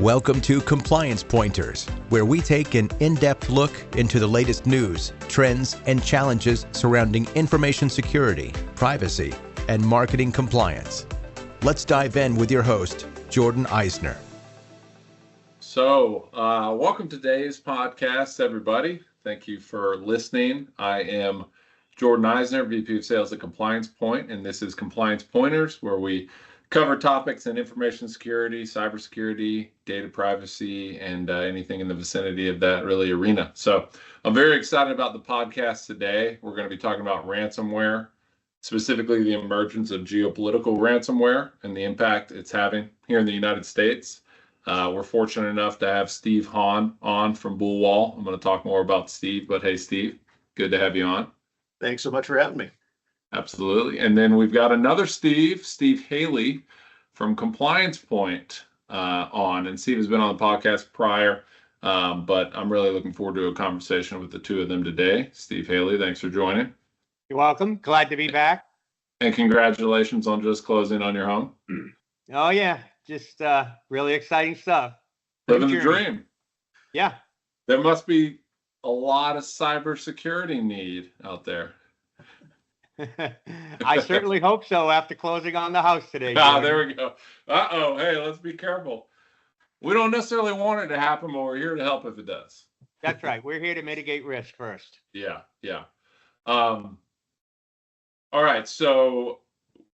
Welcome to Compliance Pointers, where we take an in-depth look into the latest news, trends, and challenges surrounding information security, privacy, and marketing compliance. Let's dive in with your host, Jordan Eisner. So, welcome to today's podcast, everybody. Thank you for listening. I am Jordan Eisner, VP of Sales at CompliancePoint, and this is Compliance Pointers, where we cover topics in information security, cybersecurity, data privacy, and anything in the vicinity of that really arena. So I'm very excited about the podcast today. We're going to be talking about ransomware, specifically the emergence of geopolitical ransomware and the impact it's having here in the United States. We're fortunate enough to have Steve Hahn on from BullWall. I'm going to talk more about Steve, but hey, Steve, good to have you on. Thanks so much for having me. Absolutely. And then we've got another Steve Haley from CompliancePoint on. And Steve has been on the podcast prior, but I'm really looking forward to a conversation with the two of them today. Steve Haley, thanks for joining. You're welcome. Glad to be back. And congratulations on just closing on your home. Oh, yeah. Just really exciting stuff. Living the dream. Yeah. There must be a lot of cybersecurity need out there. I certainly hope so after closing on the house today. There we go. Uh-oh. Hey, let's be careful. We don't necessarily want it to happen, but we're here to help if it does. That's right. We're here to mitigate risk first. Yeah. All right. So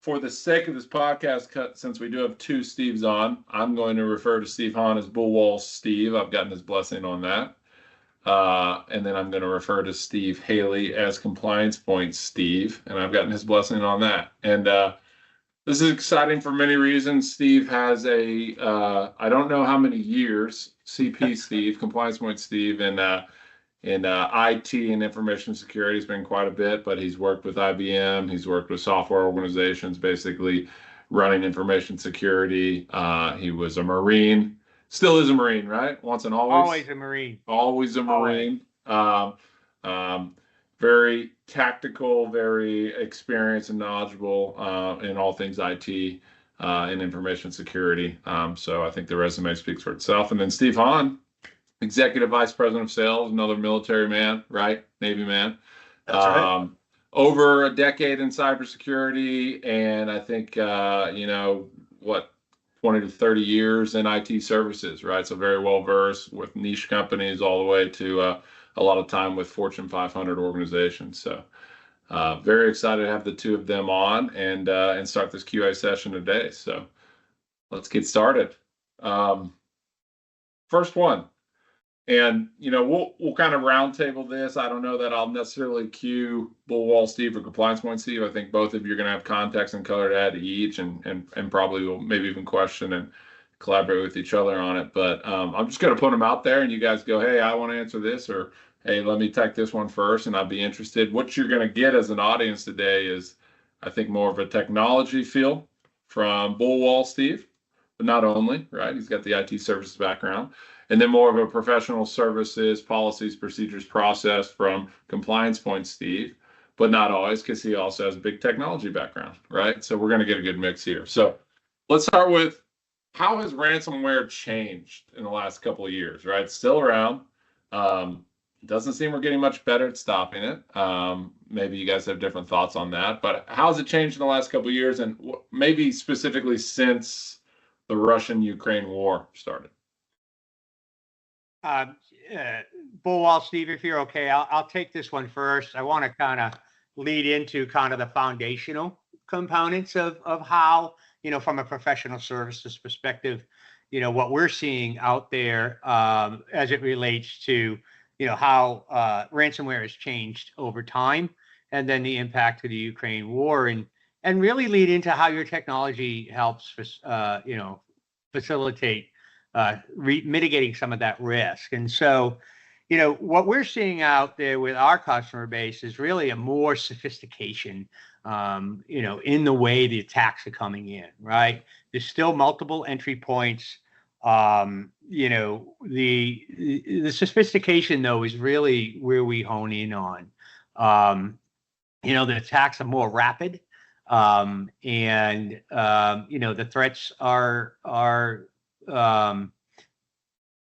for the sake of this podcast, since we do have two Steves on, I'm going to refer to Steve Hahn as BullWall Steve. I've gotten his blessing on that. And then I'm going to refer to Steve Haley as CompliancePoint Steve, and I've gotten his blessing on that. And this is exciting for many reasons. Steve has I don't know how many years, CP Steve, CompliancePoint Steve, in IT and information security has been quite a bit, but he's worked with IBM, he's worked with software organizations, basically running information security. He was a Marine. Still is a Marine, right? Once and always. Always a Marine. Always a Marine. Very tactical, very experienced and knowledgeable in all things IT and information security. So I think the resume speaks for itself. And then Steve Hahn, Executive Vice President of Sales, another military man, right? Navy man. That's right. Over a decade in cybersecurity, and I think 20 to 30 years in IT services, right? So very well versed with niche companies all the way to a lot of time with Fortune 500 organizations. So very excited to have the two of them on and start this QA session today. So let's get started. First one, and we'll kind of roundtable this. I don't know that I'll necessarily cue BullWall Steve or CompliancePoint Steve. I think both of you are going to have context and color to add to each, and probably will maybe even question and collaborate with each other on it. But I'm just going to put them out there, and you guys go, hey, I want to answer this, or hey, let me take this one first, and I'll be interested. What you're going to get as an audience today is, I think, more of a technology feel from BullWall Steve, but not only, right? He's got the IT services background. And then more of a professional services, policies, procedures, process from CompliancePoint Steve, but not always, because he also has a big technology background, right? So we're going to get a good mix here. So let's start with, how has ransomware changed in the last couple of years, right? It's still around. Doesn't seem we're getting much better at stopping it. Maybe you guys have different thoughts on that, but how has it changed in the last couple of years, and maybe specifically since the Russian-Ukraine war started? BullWall Steve, if you're okay, I'll take this one first. I want to kind of lead into kind of the foundational components of how, from a professional services perspective, what we're seeing out there as it relates to, how ransomware has changed over time, and then the impact of the Ukraine war, and really lead into how your technology helps, facilitate mitigating some of that risk. And so, what we're seeing out there with our customer base is really a more sophistication, in the way the attacks are coming in, right? There's still multiple entry points. The sophistication, though, is really where we hone in on. The attacks are more rapid, and the threats are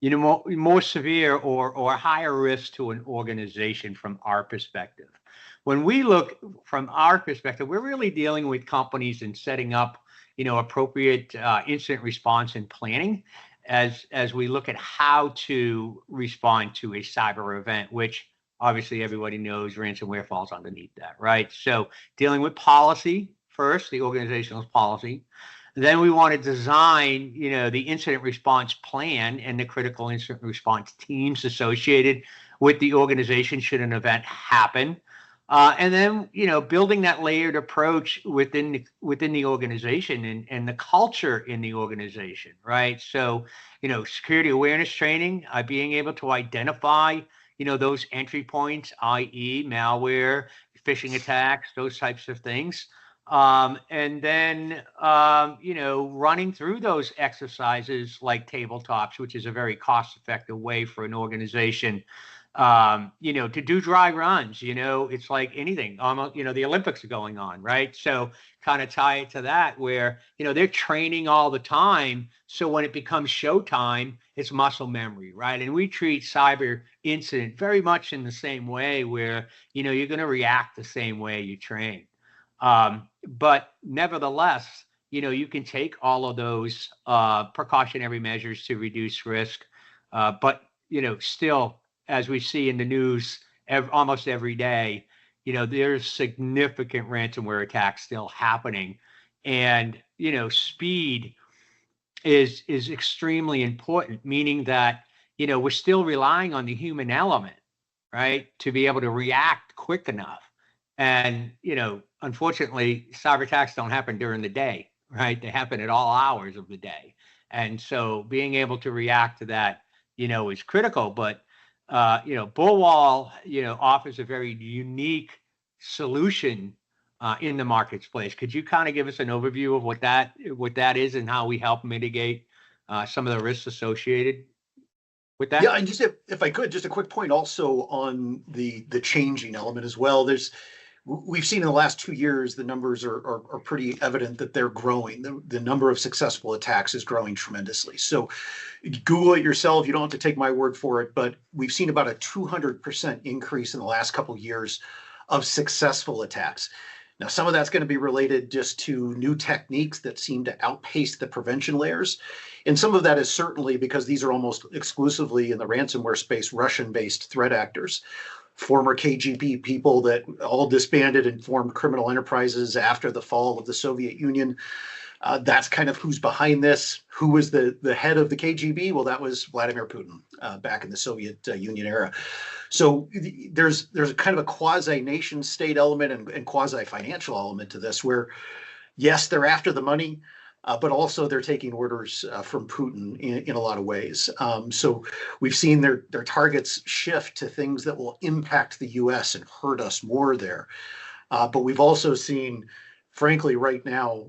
more severe or higher risk to an organization from our perspective. When we look from our perspective, we're really dealing with companies and setting up, appropriate incident response and planning as we look at how to respond to a cyber event, which obviously everybody knows ransomware falls underneath that, right? So dealing with policy first, the organizational policy. Then we want to design, the incident response plan and the critical incident response teams associated with the organization should an event happen. And then, building that layered approach within the organization and the culture in the organization, right? So, security awareness training, being able to identify, those entry points, i.e. malware, phishing attacks, those types of things. And then, running through those exercises like tabletops, which is a very cost-effective way for an organization, to do dry runs. It's like anything, almost, the Olympics are going on, right? So kind of tie it to that where, they're training all the time. So when it becomes showtime, it's muscle memory, right? And we treat cyber incident very much in the same way where, you're going to react the same way you train. But nevertheless, you can take all of those precautionary measures to reduce risk. But, still, as we see in the news almost every day, there's significant ransomware attacks still happening. And, speed is extremely important, meaning that, we're still relying on the human element, right, to be able to react quick enough. And, unfortunately, cyber attacks don't happen during the day, right? They happen at all hours of the day. And so being able to react to that, is critical. But, BullWall, offers a very unique solution in the marketplace. Could you kind of give us an overview of what that is and how we help mitigate some of the risks associated with that? Yeah, and just if I could, just a quick point also on the changing element as well. We've seen in the last 2 years, the numbers are pretty evident that they're growing. The number of successful attacks is growing tremendously. So Google it yourself. You don't have to take my word for it, but we've seen about a 200% increase in the last couple of years of successful attacks. Now, some of that's going to be related just to new techniques that seem to outpace the prevention layers. And some of that is certainly because these are almost exclusively in the ransomware space, Russian-based threat actors. Former KGB people that all disbanded and formed criminal enterprises after the fall of the Soviet Union. That's kind of who's behind this. Who was the head of the KGB? Well, that was Vladimir Putin back in the Soviet Union era. So there's kind of a quasi-nation state element and quasi-financial element to this where, yes, they're after the money, but also they're taking orders from Putin in a lot of ways. So we've seen their targets shift to things that will impact the U.S. and hurt us more there. But we've also seen, frankly, right now,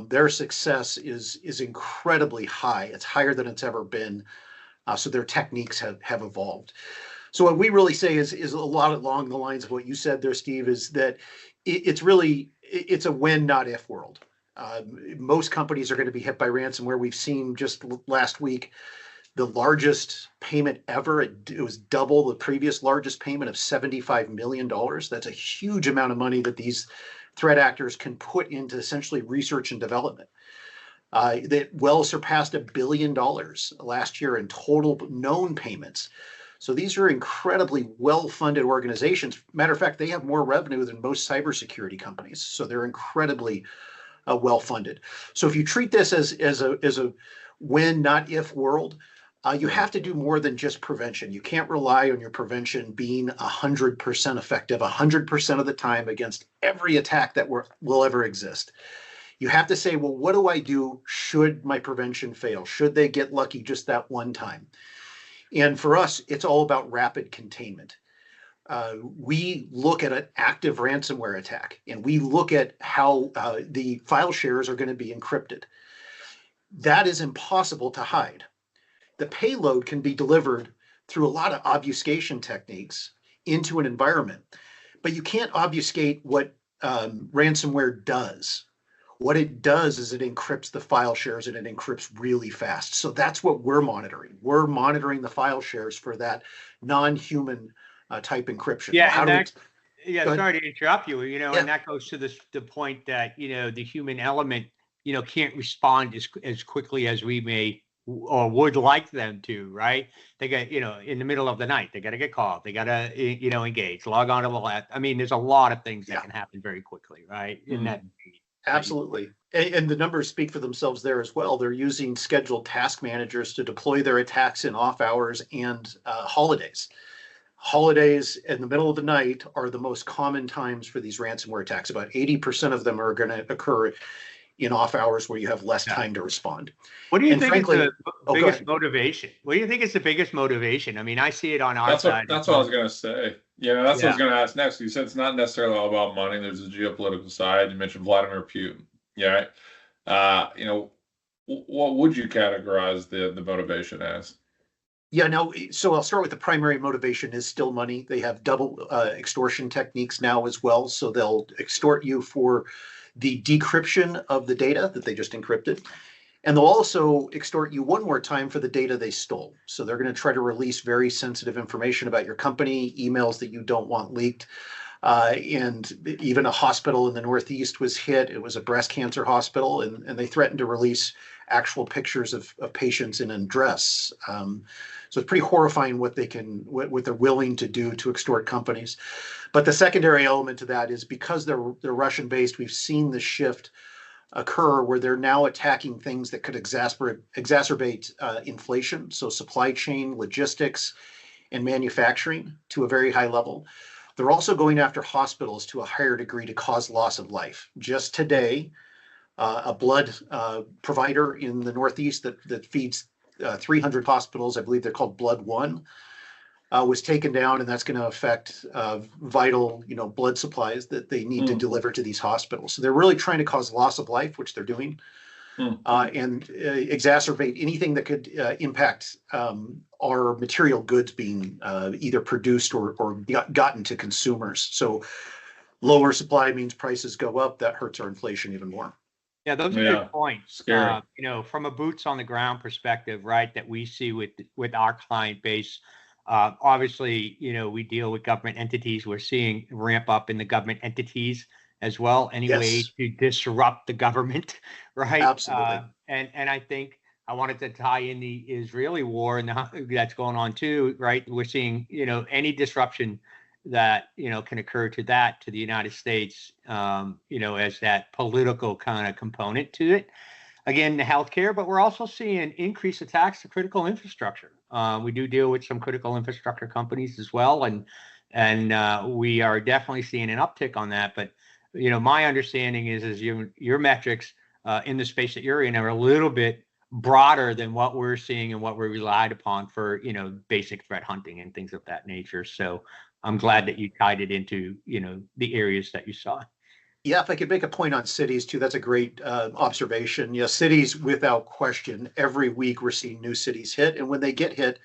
their success is incredibly high. It's higher than it's ever been. So their techniques have evolved. So what we really say is a lot along the lines of what you said there, Steve, is that it's a when, not if world. Most companies are going to be hit by ransomware. We've seen just last week the largest payment ever. It was double the previous largest payment of $75 million. That's a huge amount of money that these threat actors can put into essentially research and development. That well surpassed $1 billion last year in total known payments. So these are incredibly well-funded organizations. Matter of fact, they have more revenue than most cybersecurity companies. So they're incredibly well-funded. So if you treat this as a when, not if world, you have to do more than just prevention. You can't rely on your prevention being 100% effective 100% of the time against every attack that will ever exist. You have to say, well, what do I do should my prevention fail? Should they get lucky just that one time? And for us, it's all about rapid containment. We look at an active ransomware attack, and we look at how the file shares are going to be encrypted. That is impossible to hide. The payload can be delivered through a lot of obfuscation techniques into an environment, but you can't obfuscate what ransomware does. What it does is it encrypts the file shares and it encrypts really fast. So that's what we're monitoring. We're monitoring the file shares for that non-human type encryption. Yeah, Well, and that, yeah, Go ahead. sorry to interrupt you, Yeah. and that goes to the point that, the human element, can't respond as quickly as we may or would like them to, right? They get, in the middle of the night, they got to get called, they got to, engage, log on to the lab. I mean, there's a lot of things that can happen very quickly, right? In that. Absolutely. And the numbers speak for themselves there as well. They're using scheduled task managers to deploy their attacks in off hours and holidays. Holidays in the middle of the night are the most common times for these ransomware attacks. About 80% of them are going to occur in off hours where you have less time to respond. What do you And think frankly- is the biggest motivation? What do you think is the biggest motivation? I mean, I see it on our side. That's what I was going to say. That's what I was going to ask next. You said it's not necessarily all about money. There's a geopolitical side. You mentioned Vladimir Putin. Yeah. What would you categorize the motivation as? Yeah, no, so I'll start with the primary motivation is still money. They have double extortion techniques now as well. So they'll extort you for the decryption of the data that they just encrypted. And they'll also extort you one more time for the data they stole. So they're going to try to release very sensitive information about your company, emails that you don't want leaked. And even a hospital in the Northeast was hit. It was a breast cancer hospital, and they threatened to release actual pictures of patients in undress. So it's pretty horrifying what they're willing to do to extort companies. But the secondary element to that is because they're Russian-based, we've seen the shift occur where they're now attacking things that could exacerbate inflation. So supply chain, logistics, and manufacturing to a very high level. They're also going after hospitals to a higher degree to cause loss of life. Just today, a blood provider in the Northeast that feeds 300 hospitals, I believe they're called Blood One, was taken down, and that's going to affect vital, blood supplies that they need to deliver to these hospitals. So they're really trying to cause loss of life, which they're doing, and exacerbate anything that could impact our material goods being either produced or gotten to consumers. So lower supply means prices go up. That hurts our inflation even more. Yeah, those are good points. Scary. From a boots on the ground perspective, right, that we see with our client base. Obviously, we deal with government entities. We're seeing ramp up in the government entities as well. Any way to disrupt the government, right? Absolutely. And I think I wanted to tie in the Israeli war and that's going on too, right? We're seeing, any disruption that, can occur to the United States, as that political kind of component to it. Again, the healthcare, but we're also seeing increased attacks to critical infrastructure. We do deal with some critical infrastructure companies as well, and we are definitely seeing an uptick on that. But my understanding is your metrics in the space that you're in are a little bit broader than what we're seeing and what we're relied upon for basic threat hunting and things of that nature. So I'm glad that you tied it into the areas that you saw. Yeah, if I could make a point on cities too, that's a great observation. Cities, without question, every week we're seeing new cities hit. And when they get hit,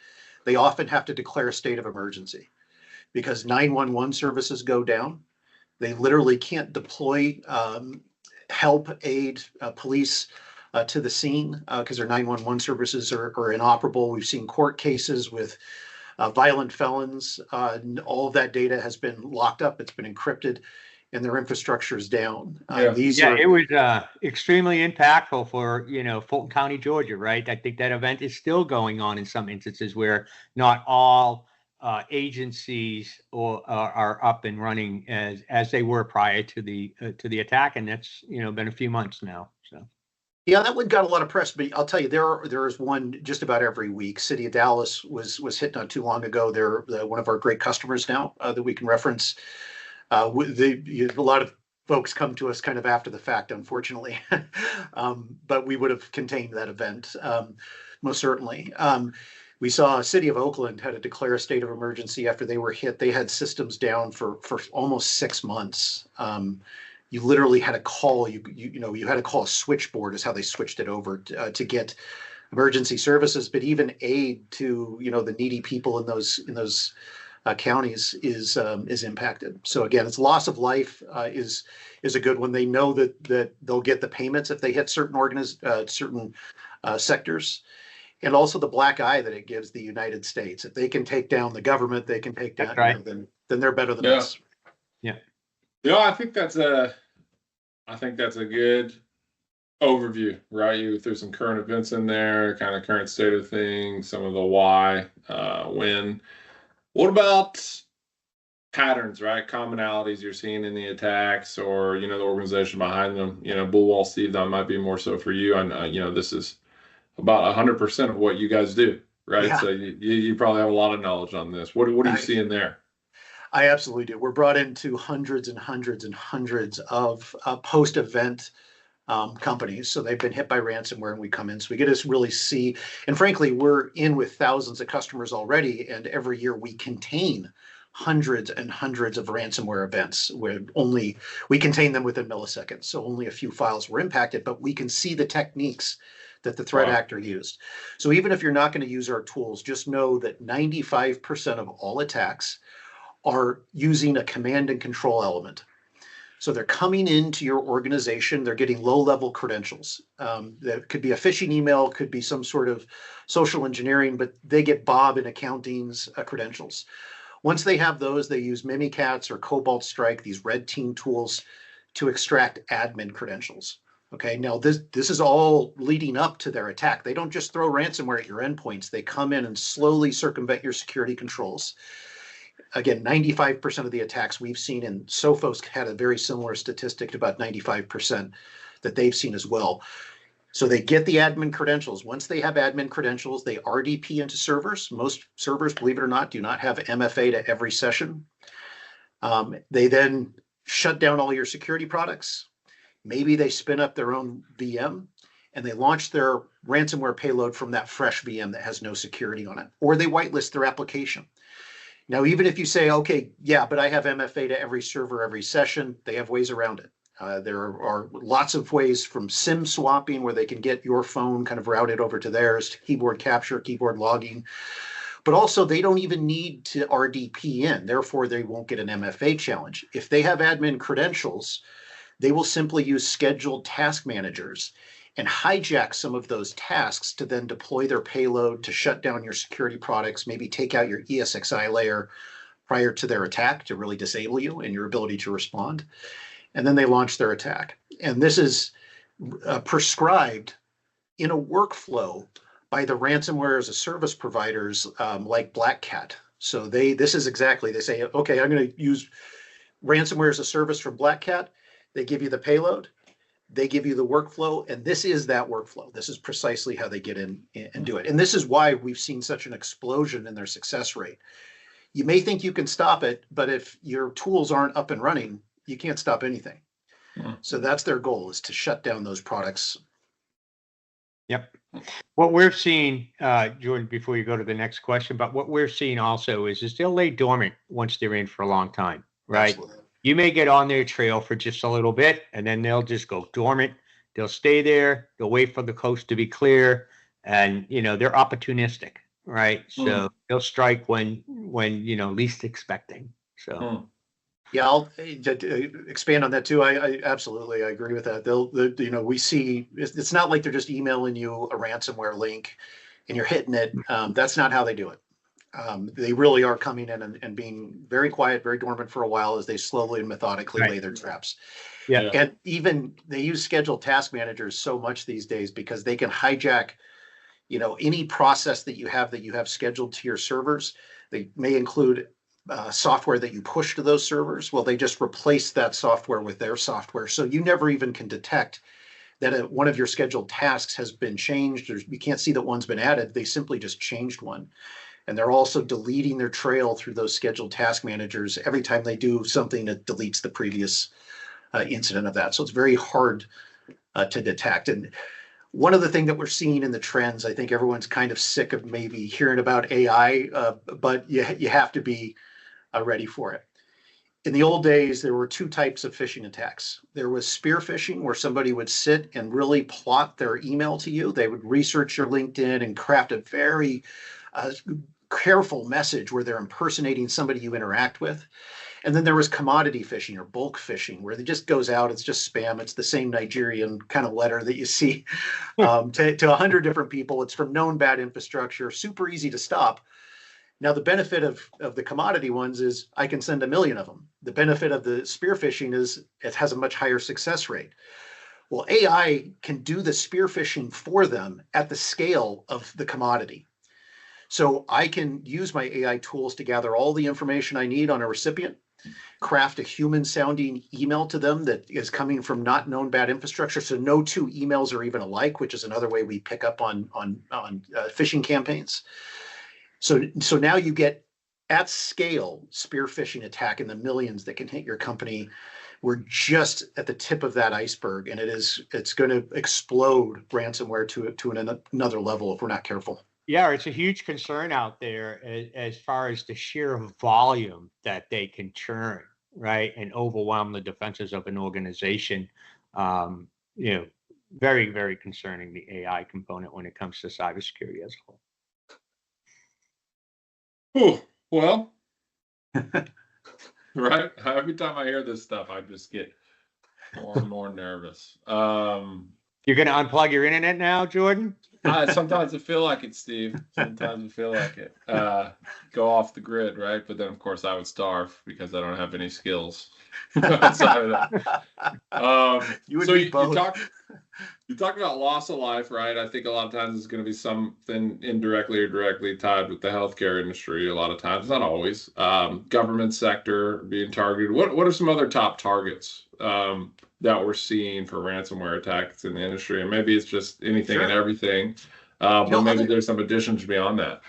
they often have to declare a state of emergency because 911 services go down. They literally can't deploy help, aid, police to the scene because their 911 services are inoperable. We've seen court cases with violent felons. All of that data has been locked up. It's been encrypted. And their infrastructure is down. It was extremely impactful for Fulton County, Georgia, right? I think that event is still going on in some instances where not all agencies are up and running as they were prior to the attack, and that's been a few months now. So. Yeah, that one got a lot of press, but I'll tell you, there is one just about every week. City of Dallas was hit not too long ago. They're one of our great customers now that we can reference. A lot of folks come to us kind of after the fact, unfortunately, but we would have contained that event most certainly. We saw City of Oakland had to declare a state of emergency after they were hit. They had systems down for almost 6 months. You literally had to call you had to call a switchboard is how they switched it over to get emergency services, but even aid to the needy people in those counties is impacted. So again, it's loss of life is a good one. They know that they'll get the payments if they hit certain sectors, and also the black eye that it gives the United States. If they can take down the government, they can take down. Right. Then they're better than us. Yeah. I think that's a good overview, right? You threw some current events in there, kind of current state of things, some of the why, when. What about patterns, right? Commonalities you're seeing in the attacks, or the organization behind them. BullWall, Steve, that might be more so for you. And this is about 100% of what you guys do, right? Yeah. So you probably have a lot of knowledge on this. What are you seeing there? I absolutely do. We're brought into hundreds and hundreds and hundreds of post-event companies. So they've been hit by ransomware, and we come in. So we get to really see, and frankly, we're in with thousands of customers already. And every year we contain hundreds and hundreds of ransomware events where we contain them within milliseconds. So only a few files were impacted, but we can see the techniques that the threat actor used. So even if you're not going to use our tools, just know that 95% of all attacks are using a command and control element. So they're coming into your organization, they're getting low-level credentials. That could be a phishing email, could be some sort of social engineering, but they get Bob in accounting's credentials. Once they have those, they use Mimikatz or Cobalt Strike, these red team tools, to extract admin credentials. Okay, now this is all leading up to their attack. They don't just throw ransomware at your endpoints. They come in and slowly circumvent your security controls. Again, 95% of the attacks we've seen, and Sophos had a very similar statistic to about 95% that they've seen as well. So they get the admin credentials. Once they have admin credentials, they RDP into servers. Most servers, believe it or not, do not have MFA to every session. They then shut down all your security products. Maybe they spin up their own VM, and they launch their ransomware payload from that fresh VM that has no security on it, or they whitelist their application. Now, even if you say, okay, yeah, but I have MFA to every server, every session, they have ways around it. There are lots of ways, from SIM swapping, where they can get your phone kind of routed over to theirs, to keyboard capture, keyboard logging. But also, they don't even need to RDP in. Therefore, they won't get an MFA challenge. If they have admin credentials, they will simply use scheduled task managers and hijack some of those tasks to then deploy their payload to shut down your security products, maybe take out your ESXi layer prior to their attack to really disable you and your ability to respond. And then they launch their attack. And this is prescribed in a workflow by the ransomware as a service providers like Black Cat. So they say, okay, I'm going to use ransomware as a service from Black Cat. They give you the payload. They give you the workflow, and this is that workflow. This is precisely how they get in and do it. And this is why we've seen such an explosion in their success rate. You may think you can stop it, but if your tools aren't up and running, you can't stop anything. So that's their goal, is to shut down those products. Yep. What we're seeing, Jordan, before you go to the next question, but what we're seeing also is they'll lay dormant once they're in for a long time, right? Absolutely. You may get on their trail for just a little bit, and then they'll just go dormant. They'll stay there. They'll wait for the coast to be clear, and they're opportunistic, right? So they'll strike when least expecting. So yeah, I'll expand on that too. I absolutely agree with that. We see it's not like they're just emailing you a ransomware link and you're hitting it. That's not how they do it. They really are coming in and being very quiet, very dormant for a while as they slowly and methodically lay their traps. Yeah. And even they use scheduled task managers so much these days because they can hijack, any process that you have scheduled to your servers. They may include software that you push to those servers. Well, they just replace that software with their software. So you never even can detect that one of your scheduled tasks has been changed, or you can't see that one's been added. They simply just changed one. And they're also deleting their trail through those scheduled task managers. Every time they do something, it deletes the previous incident of that. So it's very hard to detect. And one of the things that we're seeing in the trends, I think everyone's kind of sick of maybe hearing about AI, but you have to be ready for it. In the old days, there were two types of phishing attacks. There was spear phishing, where somebody would sit and really plot their email to you. They would research your LinkedIn and craft a very careful message where they're impersonating somebody you interact with. And then there was commodity phishing or bulk phishing, where it just goes out, it's just spam. It's the same Nigerian kind of letter that you see to 100 different people. It's from known bad infrastructure, super easy to stop. Now, the benefit of the commodity ones is I can send 1 million of them. The benefit of the spear phishing is it has a much higher success rate. Well, AI can do the spear phishing for them at the scale of the commodity. So I can use my AI tools to gather all the information I need on a recipient, craft a human sounding email to them that is coming from not known bad infrastructure. So no two emails are even alike, which is another way we pick up on phishing campaigns. So now you get at scale spear phishing attack in the millions that can hit your company. We're just at the tip of that iceberg, and it's going to explode ransomware to another level if we're not careful. Yeah, it's a huge concern out there as far as the sheer volume that they can churn, right, and overwhelm the defenses of an organization. Very, very concerning, the AI component when it comes to cybersecurity as a whole. Oh, well, right. Every time I hear this stuff, I just get more and more nervous. You're going to unplug your internet now, Jordan? Sometimes I feel like it, Steve. Sometimes I feel like it. Go off the grid, right? But then, of course, I would starve because I don't have any skills outside of that. You would need both. You talk about loss of life, right? I think a lot of times it's going to be something indirectly or directly tied with the healthcare industry. A lot of times, not always. Government sector being targeted. What are some other top targets that we're seeing for ransomware attacks in the industry? And maybe it's just anything and everything, but maybe there's some additions beyond that.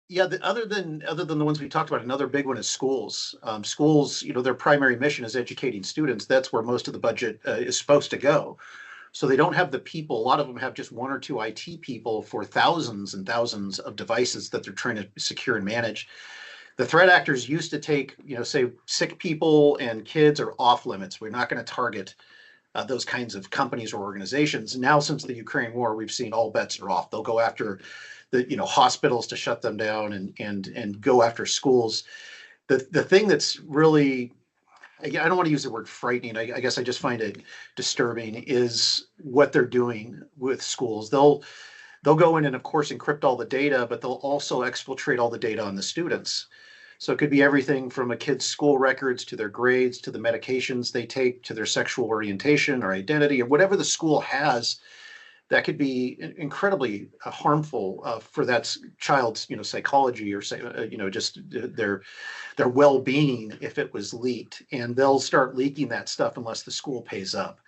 Yeah, other than the ones we talked about, another big one is schools. Schools, their primary mission is educating students. That's where most of the budget is supposed to go. So they don't have the people. A lot of them have just 1 or 2 IT people for thousands and thousands of devices that they're trying to secure and manage. The threat actors used to take, say sick people and kids are off limits. We're not going to target those kinds of companies or organizations. Now, since the Ukraine war, we've seen all bets are off. They'll go after the hospitals to shut them down and go after schools. The thing that's really, I don't want to use the word frightening. I guess I just find it disturbing is what they're doing with schools. They'll go in and, of course, encrypt all the data, but they'll also exfiltrate all the data on the students. So it could be everything from a kid's school records to their grades, to the medications they take, to their sexual orientation or identity, or whatever the school has. That could be incredibly harmful for that child's, psychology or just their well-being if it was leaked. And they'll start leaking that stuff unless the school pays up.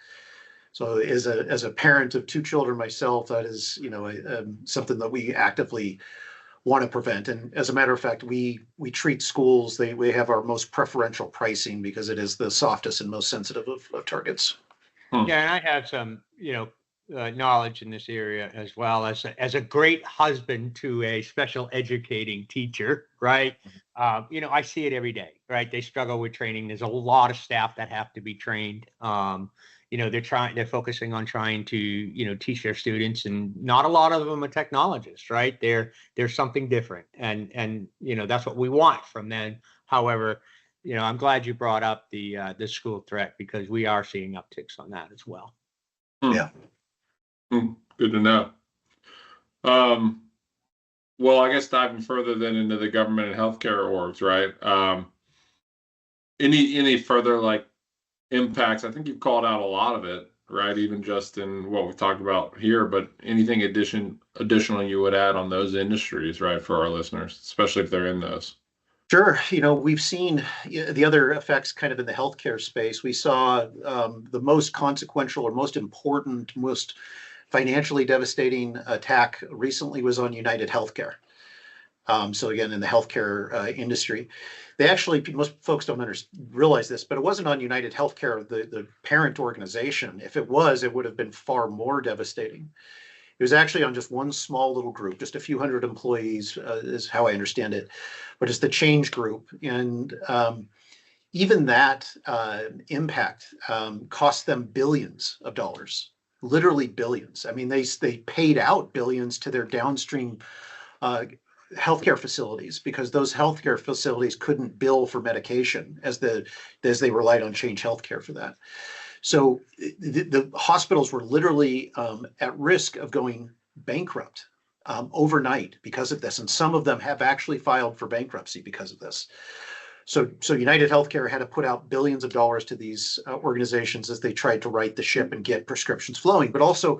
So as a parent of 2 children myself, that is something that we actively want to prevent. And as a matter of fact, we treat schools, we have our most preferential pricing because it is the softest and most sensitive of targets. Yeah, and I have some knowledge in this area as well as a great husband to a special educating teacher, right? I see it every day, right? They struggle with training. There's a lot of staff that have to be trained. They're focusing on trying to, teach their students, and not a lot of them are technologists, right? They're something different. And that's what we want from them. However, I'm glad you brought up the school threat, because we are seeing upticks on that as well. Yeah. Good to know. Well, I guess diving further then into the government and healthcare orgs, right? Any further impacts? I think you've called out a lot of it, right? Even just in what we've talked about here, but anything additionally you would add on those industries, right, for our listeners, especially if they're in those? Sure. We've seen the other effects kind of in the healthcare space. We saw the most consequential or most important, most financially devastating attack recently was on United Healthcare. So again, in the healthcare industry, most folks don't realize this, but it wasn't on United Healthcare, the parent organization. If it was, it would have been far more devastating. It was actually on just one small little group, just a few hundred employees, is how I understand it, but it's the Change Group. And even that impact cost them billions of dollars, literally billions. I mean, they paid out billions to their downstream healthcare facilities, because those healthcare facilities couldn't bill for medication as they relied on Change Healthcare for that. So the hospitals were literally at risk of going bankrupt overnight because of this, and some of them have actually filed for bankruptcy because of this. So United Healthcare had to put out billions of dollars to these organizations as they tried to right the ship and get prescriptions flowing. But also,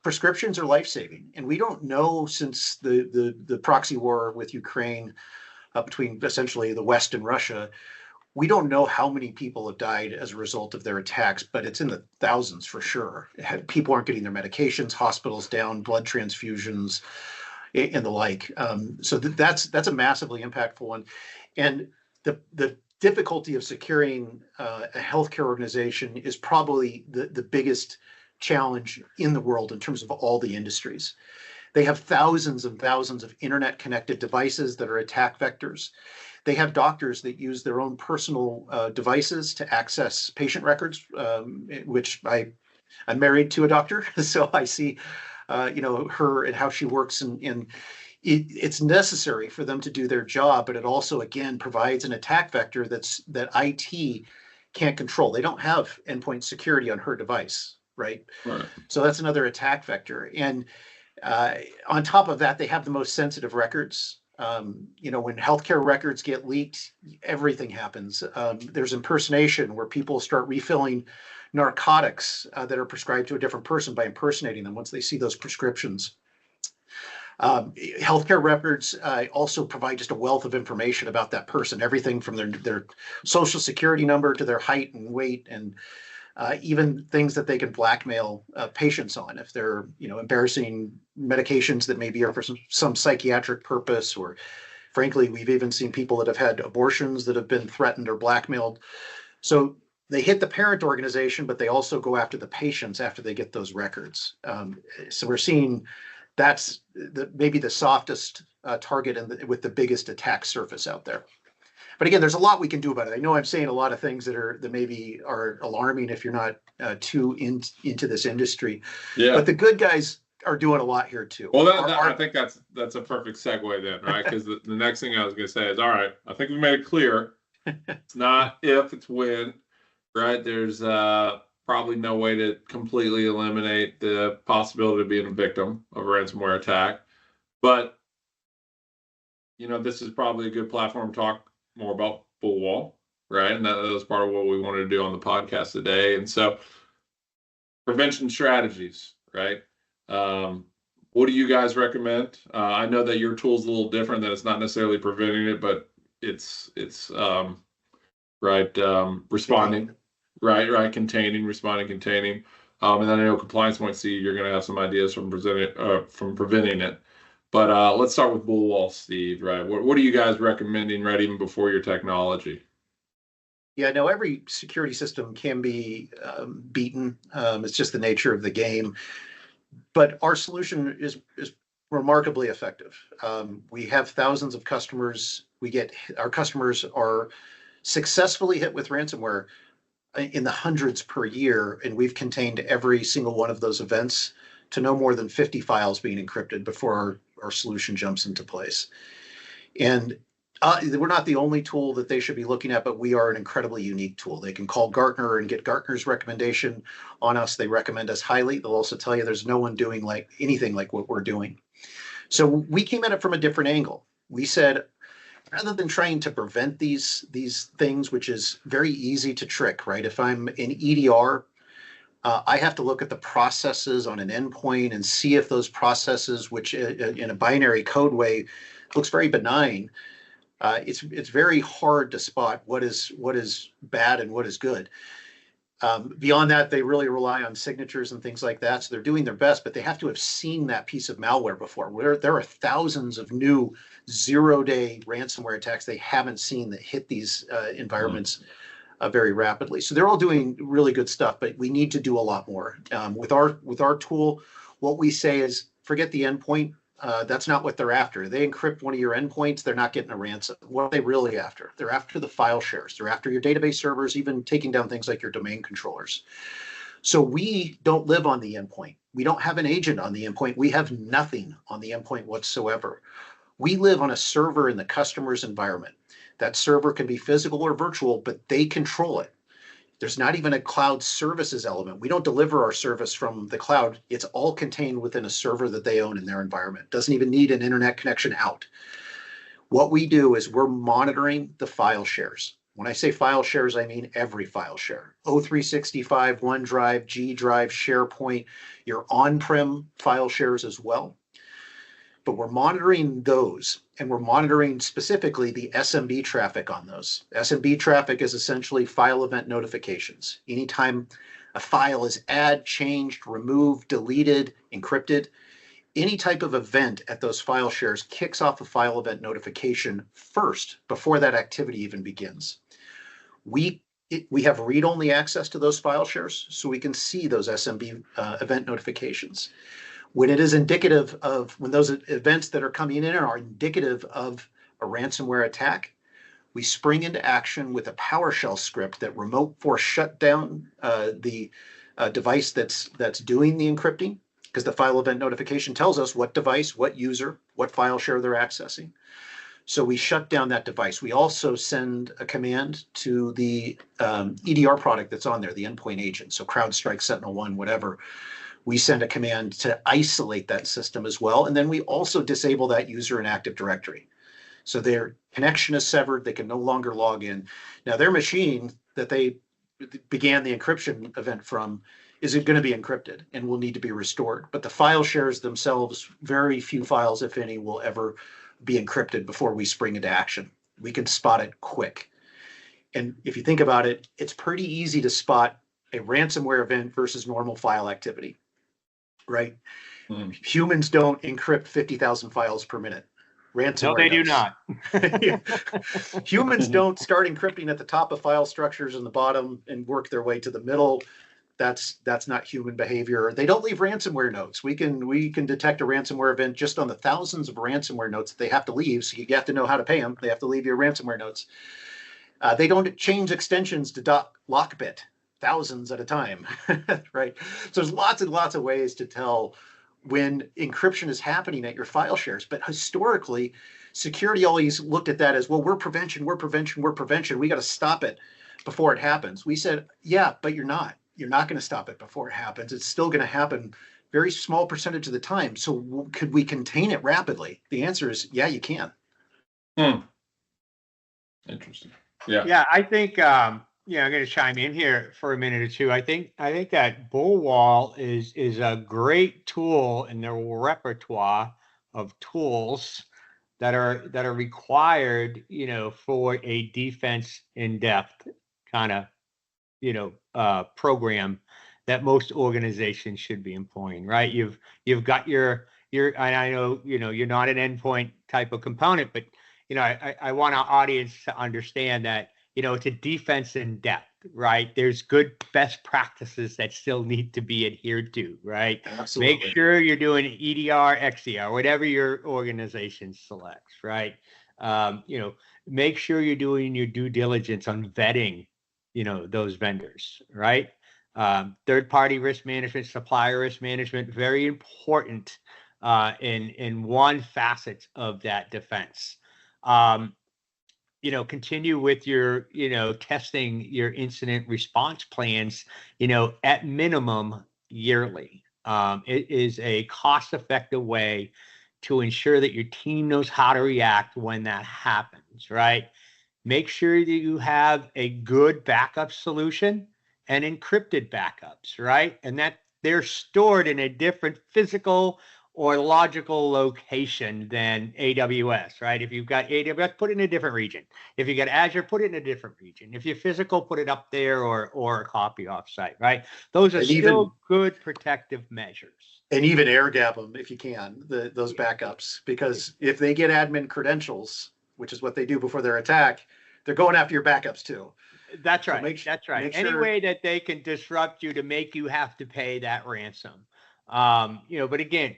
prescriptions are life-saving, and we don't know, since the proxy war with Ukraine between essentially the West and Russia, we don't know how many people have died as a result of their attacks, but it's in the thousands for sure. People aren't getting their medications, hospitals down, blood transfusions, and the like. So that's a massively impactful one. And the difficulty of securing a healthcare organization is probably the biggest challenge in the world in terms of all the industries. They have thousands and thousands of internet connected devices that are attack vectors. They have doctors that use their own personal devices to access patient records, which I'm married to a doctor, so I see, her and how she works, and it's necessary for them to do their job, but it also, again, provides an attack vector that IT can't control. They don't have endpoint security on her device, right? So that's another attack vector. And on top of that, they have the most sensitive records. When healthcare records get leaked, everything happens. There's impersonation, where people start refilling narcotics that are prescribed to a different person by impersonating them once they see those prescriptions. Healthcare records also provide just a wealth of information about that person, everything from their social security number to their height and weight, and even things that they can blackmail patients on if they're, embarrassing medications that maybe are for some psychiatric purpose, or frankly, we've even seen people that have had abortions that have been threatened or blackmailed. So they hit the parent organization, but they also go after the patients after they get those records. So we're seeing that's maybe the softest target with the biggest attack surface out there. But again, there's a lot we can do about it. I know I'm saying a lot of things that maybe are alarming if you're not too into this industry. Yeah. But the good guys are doing a lot here too. Well, I think that's a perfect segue then, right? Because the next thing I was going to say is, all right, I think we made it clear. It's not if, it's when, right? There's probably no way to completely eliminate the possibility of being a victim of a ransomware attack. But, this is probably a good platform to talk more about BullWall, right? And that was part of what we wanted to do on the podcast today. And so, prevention strategies, right? What do you guys recommend? I know that your tool's a little different, that it's not necessarily preventing it, but it's responding, right, containing, responding, containing. And then I know CompliancePoint, Steve, you're going to have some ideas from preventing it. But let's start with BullWall, Steve, right? What are you guys recommending, right, even before your technology? Yeah, no, every security system can be beaten. It's just the nature of the game. But our solution is remarkably effective. We have thousands of customers. Our customers are successfully hit with ransomware in the hundreds per year, and we've contained every single one of those events to no more than 50 files being encrypted before our solution jumps into place. And we're not the only tool that they should be looking at, but we are an incredibly unique tool. They can call Gartner and get Gartner's recommendation on us. They recommend us highly. They'll also tell you there's no one doing anything like what we're doing. So we came at it from a different angle. We said, rather than trying to prevent these things, which is very easy to trick, right? If I'm in EDR, I have to look at the processes on an endpoint and see if those processes, which in a binary code way looks very benign, it's very hard to spot what is bad and what is good. Beyond that, they really rely on signatures and things like that. So they're doing their best, but they have to have seen that piece of malware before. There are thousands of new zero-day ransomware attacks they haven't seen that hit these environments very rapidly. So they're all doing really good stuff, but we need to do a lot more. With our tool, what we say is, forget the endpoint. That's not what they're after. They encrypt one of your endpoints, they're not getting a ransom. What are they really after? They're after the file shares. They're after your database servers, even taking down things like your domain controllers. So we don't live on the endpoint. We don't have an agent on the endpoint. We have nothing on the endpoint whatsoever. We live on a server in the customer's environment. That server can be physical or virtual, but they control it. There's not even a cloud services element. We don't deliver our service from the cloud. It's all contained within a server that they own in their environment. Doesn't even need an internet connection out. What we do is we're monitoring the file shares. When I say file shares, I mean every file share. O365, OneDrive, G Drive, SharePoint, your on-prem file shares as well. But we're monitoring those, and we're monitoring specifically the SMB traffic on those. SMB traffic is essentially file event notifications. Anytime a file is added, changed, removed, deleted, encrypted, any type of event at those file shares kicks off a file event notification first before that activity even begins. We have read-only access to those file shares, so we can see those SMB event notifications. When it is indicative of, when those events that are coming in are indicative of a ransomware attack, we spring into action with a PowerShell script that remote force shut down the device that's doing the encrypting, because the file event notification tells us what device, what user, what file share they're accessing. So we shut down that device. We also send a command to the EDR product that's on there, the endpoint agent. So CrowdStrike, SentinelOne, whatever. We send a command to isolate that system as well. And then we also disable that user in Active Directory. So their connection is severed. They can no longer log in. Now, their machine that they began the encryption event from is going to be encrypted and will need to be restored. But the file shares themselves, very few files, if any, will ever be encrypted before we spring into action. We can spot it quick. And if you think about it, it's pretty easy to spot a ransomware event versus normal file activity, right? Humans don't encrypt 50,000 files per minute. Ransomware No, they do not. Humans don't start encrypting at the top of file structures and the bottom and work their way to the middle. That's not human behavior. They don't leave ransomware notes. We can detect a ransomware event just on the thousands of ransomware notes that they have to leave. So you have to know how to pay them. They have to leave your ransomware notes. They don't change extensions to .lockbit, thousands at a time, right? So there's lots and lots of ways to tell when encryption is happening at your file shares. But historically, security always looked at that as, well, we're prevention. We got to stop it before it happens. We said, yeah, but you're not. You're not going to stop it before it happens. It's still going to happen very small percentage of the time. So could we contain it rapidly? The answer is, yeah, you can. Interesting. Yeah. Yeah, I think I'm going to chime in here for a minute or two. I think that BullWall is a great tool in their repertoire of tools that are required, for a defense in depth kind of, program that most organizations should be employing, right? You've got your, and I know, you're not an endpoint type of component, but I want our audience to understand that, it's a defense in depth, right? There's good best practices that still need to be adhered to, right? Absolutely. Make sure you're doing EDR, XDR, whatever your organization selects, right? Make sure you're doing your due diligence on vetting, those vendors, right? Third-party risk management, supplier risk management, very important in one facet of that defense. Continue with your, testing your incident response plans, at minimum yearly. It is a cost-effective way to ensure that your team knows how to react when that happens, right? Make sure that you have a good backup solution and encrypted backups, right? And that they're stored in a different physical or logical location than AWS, right? If you've got AWS, put it in a different region. If you got Azure, put it in a different region. If you're physical, put it up there or a copy offsite, right? Those are still good protective measures. And even air gap them if you can, those backups, because if they get admin credentials, which is what they do before their attack, they're going after your backups too. That's right. So that's right. Any way that they can disrupt you to make you have to pay that ransom. But again,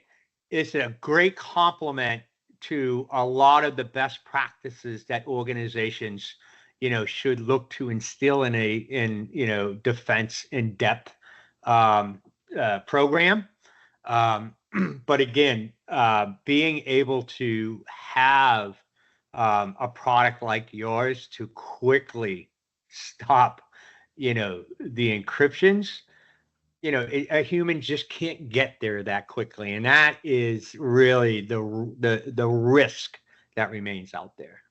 it's a great complement to a lot of the best practices that organizations, should look to instill in defense in depth program. But again, being able to have a product like yours to quickly stop, the encryptions, a human just can't get there that quickly, and that is really the risk that remains out there.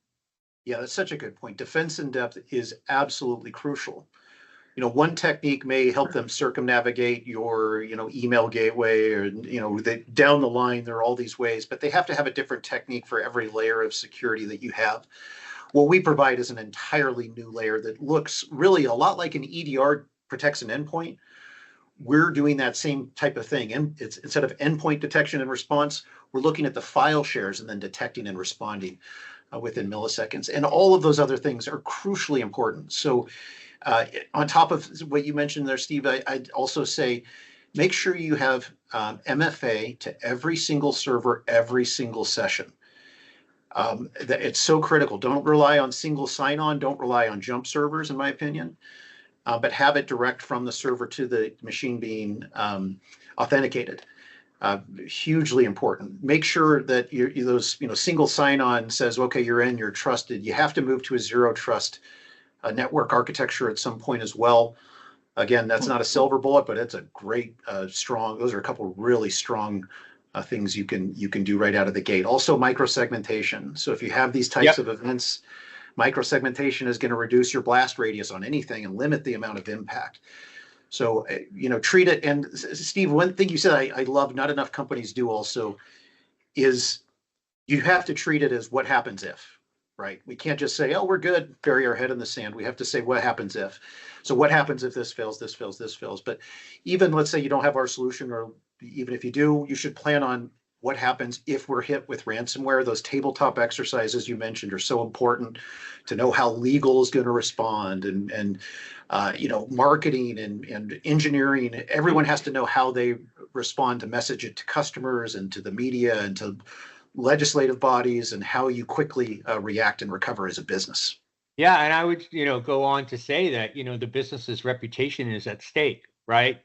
Yeah, that's such a good point. Defense in depth is absolutely crucial. One technique may help them circumnavigate your, email gateway, or, down the line, there are all these ways, but they have to have a different technique for every layer of security that you have. What we provide is an entirely new layer that looks really a lot like an EDR protects an endpoint. We're doing that same type of thing. And it's instead of endpoint detection and response, we're looking at the file shares and then detecting and responding within milliseconds. And all of those other things are crucially important. So on top of what you mentioned there, Steve, I'd also say, make sure you have MFA to every single server, every single session. It's so critical. Don't rely on single sign-on. Don't rely on jump servers, in my opinion, but have it direct from the server to the machine being authenticated. Hugely important. Make sure that those single sign-on says, okay, you're in, you're trusted. You have to move to a zero trust network architecture at some point as well. Again, that's not a silver bullet, but it's a great strong. Those are a couple really strong things you can do right out of the gate. Also, microsegmentation. So if you have these types of events, microsegmentation is going to reduce your blast radius on anything and limit the amount of impact. So, treat it. And Steve, one thing you said I love, not enough companies do also, is you have to treat it as what happens if, right? We can't just say, oh, we're good, bury our head in the sand. We have to say, what happens if? So what happens if this fails, this fails, this fails? But even let's say you don't have our solution, or even if you do, you should plan on what happens if we're hit with ransomware. Those tabletop exercises you mentioned are so important to know how legal is going to respond, and marketing and engineering. Everyone has to know how they respond to message it to customers and to the media and to legislative bodies, and how you quickly react and recover as a business. Yeah, and I would, go on to say that, the business's reputation is at stake, right?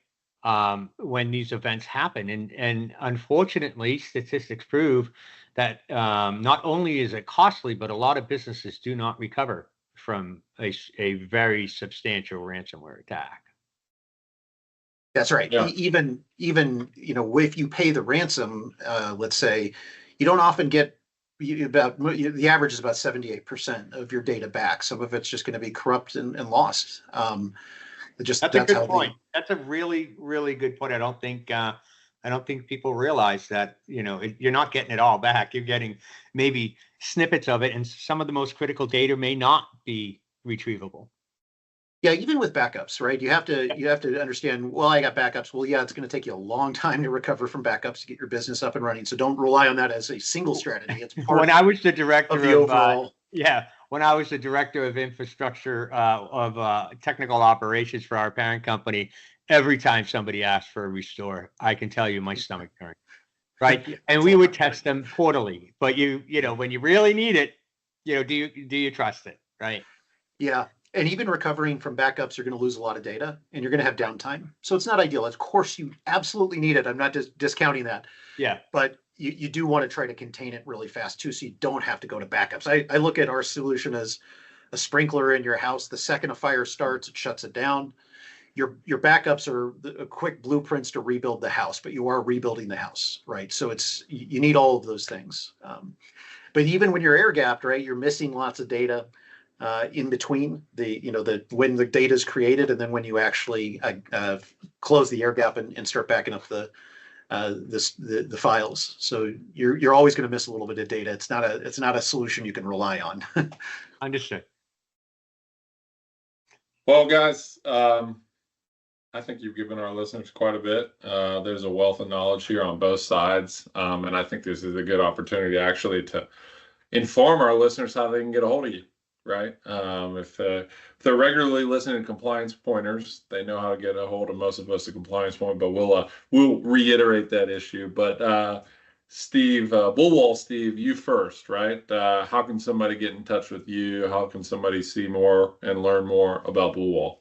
When these events happen. And unfortunately, statistics prove that not only is it costly, but a lot of businesses do not recover from a very substantial ransomware attack. That's right. Yeah. Even if you pay the ransom, let's say, you don't often get the average is about 78% of your data back. Some of it's just going to be corrupt and lost. That's a good point. That's a really, really good point. I don't think people realize that, you're not getting it all back. You're getting maybe snippets of it, and some of the most critical data may not be retrievable. Yeah, even with backups, right? You have to understand, well, I got backups. Well, yeah, it's going to take you a long time to recover from backups to get your business up and running. So don't rely on that as a single strategy. It's part when I was the director of the overall. When I was the director of infrastructure of technical operations for our parent company, every time somebody asked for a restore, I can tell you my stomach turned. Right, and we would test them quarterly. But when you really need it, do you trust it, right? Yeah. And even recovering from backups, you're going to lose a lot of data and you're going to have downtime. So it's not ideal. Of course, you absolutely need it. I'm not just discounting that. Yeah. But you do want to try to contain it really fast too, so you don't have to go to backups. I look at our solution as a sprinkler in your house. The second a fire starts, it shuts it down. Your backups are quick blueprints to rebuild the house, but you are rebuilding the house, right? So you need all of those things. But even when you're air gapped, right, you're missing lots of data. In between when the data is created and then when you actually close the air gap and start backing up the files. So you're always going to miss a little bit of data. It's not a solution you can rely on. Understood. Well, guys, I think you've given our listeners quite a bit. There's a wealth of knowledge here on both sides, and I think this is a good opportunity actually to inform our listeners how they can get a hold of you. Right. If they're regularly listening to Compliance Pointers, they know how to get a hold of most of us at Compliance Point, but we'll reiterate that issue. But Steve, BullWall Steve, you first, right? How can somebody get in touch with you? How can somebody see more and learn more about BullWall?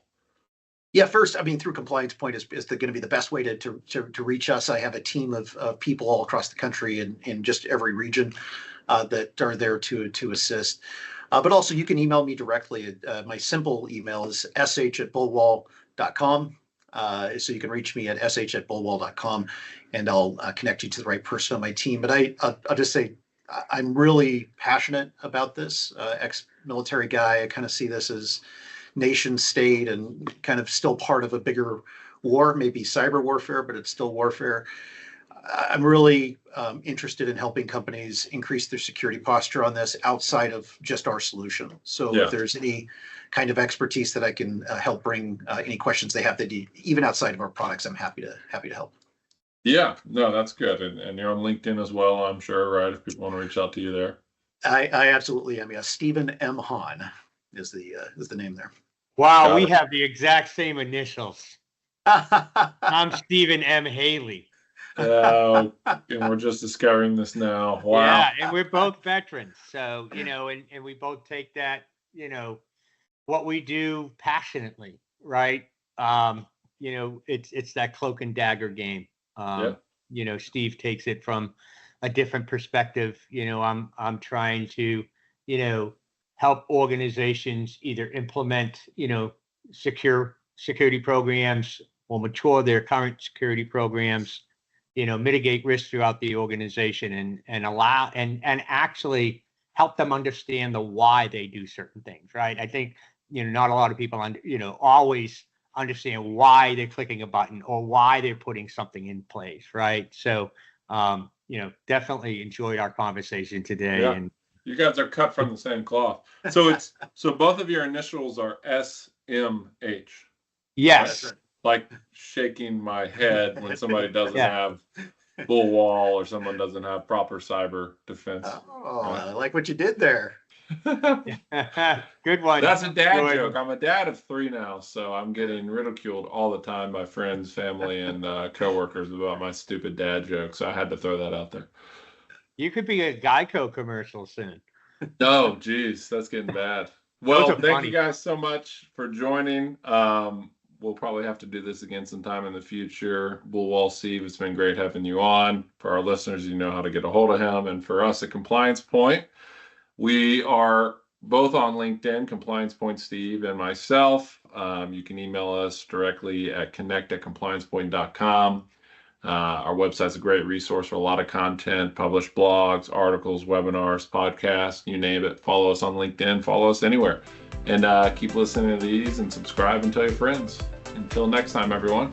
Yeah, first, I mean, through CompliancePoint is going to be the best way to reach us. I have a team of people all across the country and in just every region that are there to assist. But also, you can email me directly. My simple email is sh@bullwall.com. So you can reach me at sh@bullwall.com, and I'll connect you to the right person on my team. But I'll just say I'm really passionate about this. Ex-military guy, I kind of see this as nation state and kind of still part of a bigger war, maybe cyber warfare, but it's still warfare. I'm really interested in helping companies increase their security posture on this outside of just our solution. So if there's any kind of expertise that I can help bring, any questions they have that even outside of our products, I'm happy to help. Yeah, no, that's good. And you're on LinkedIn as well, I'm sure, right? If people want to reach out to you there. I absolutely am. Yeah, Stephen M. Hahn is the name there. Wow, we have the exact same initials. I'm Stephen M. Haley. And we're just discovering this now. Wow. Yeah, and we're both veterans. So, and we both take that, what we do passionately, right? It's that cloak and dagger game. Steve takes it from a different perspective. I'm trying to, help organizations either implement, security programs or mature their current security programs, mitigate risk throughout the organization and allow and actually help them understand the why they do certain things, right? I think, not a lot of people, always understand why they're clicking a button or why they're putting something in place, right? So, definitely enjoyed our conversation today. Yeah. And you guys are cut from the same cloth. So both of your initials are SMH. Yes. Right? Like shaking my head when somebody doesn't have BullWall or someone doesn't have proper cyber defense. Oh, I like what you did there. Good one. That's a dad joke. I'm a dad of 3 now, so I'm getting ridiculed all the time by friends, family, and coworkers about my stupid dad jokes. So I had to throw that out there. You could be a Geico commercial soon. Oh, geez, that's getting bad. Well, thank you guys so much for joining. We'll probably have to do this again sometime in the future. BullWall Steve, it's been great having you on. For our listeners, you know how to get a hold of him. And for us at CompliancePoint, we are both on LinkedIn, CompliancePoint Steve and myself. You can email us directly at connect@compliancepoint.com. Our website's a great resource for a lot of content, published blogs, articles, webinars, podcasts, you name it. Follow us on LinkedIn, follow us anywhere. And keep listening to these and subscribe and tell your friends. Until next time, everyone.